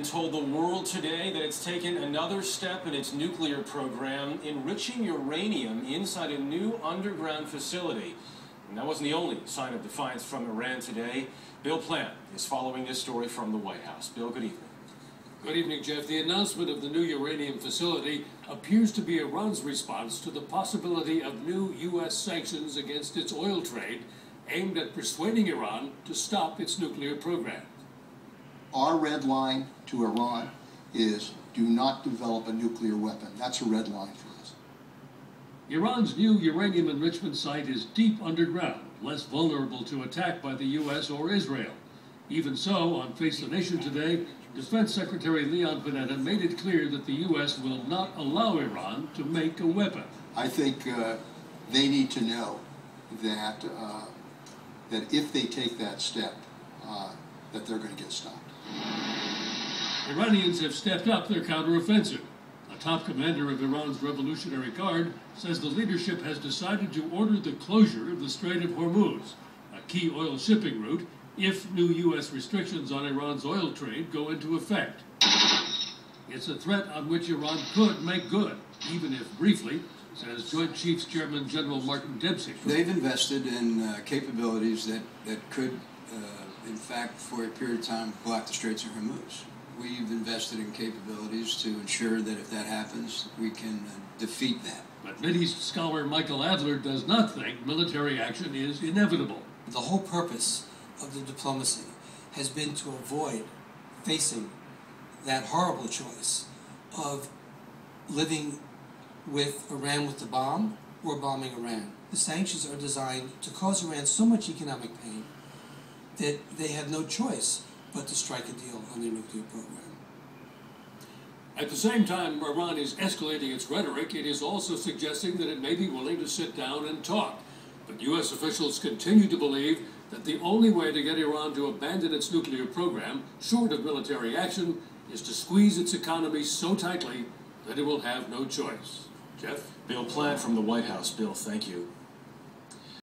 Iran told the world today that it's taken another step in its nuclear program, enriching uranium inside a new underground facility. And that wasn't the only sign of defiance from Iran today. Bill Plant is following this story from the White House. Bill, good evening. Good evening, Jeff. The announcement of the new uranium facility appears to be Iran's response to the possibility of new U.S. sanctions against its oil trade, aimed at persuading Iran to stop its nuclear program. Our red line to Iran is do not develop a nuclear weapon. That's a red line for us. Iran's new uranium enrichment site is deep underground, less vulnerable to attack by the U.S. or Israel. Even so, on Face the Nation today, Defense Secretary Leon Panetta made it clear that the U.S. will not allow Iran to make a weapon. I think they need to know that that if they take that step, that they're going to get stopped. Iranians have stepped up their counteroffensive. A top commander of Iran's Revolutionary Guard says the leadership has decided to order the closure of the Strait of Hormuz, a key oil shipping route, if new U.S. restrictions on Iran's oil trade go into effect. It's a threat on which Iran could make good, even if briefly, says Joint Chiefs Chairman General Martin Dempsey. They've invested in capabilities that could, in fact, for a period of time, block the Straits of Hormuz. We've invested in capabilities to ensure that if that happens, we can defeat that. But Mideast scholar Michael Adler does not think military action is inevitable. The whole purpose of the diplomacy has been to avoid facing that horrible choice of living with Iran with the bomb or bombing Iran. The sanctions are designed to cause Iran so much economic pain that they have no choice but to strike a deal on their nuclear program. At the same time Iran is escalating its rhetoric, it is also suggesting that it may be willing to sit down and talk. But U.S. officials continue to believe that the only way to get Iran to abandon its nuclear program, short of military action, is to squeeze its economy so tightly that it will have no choice. Jeff? Bill Plant from the White House. Bill, thank you.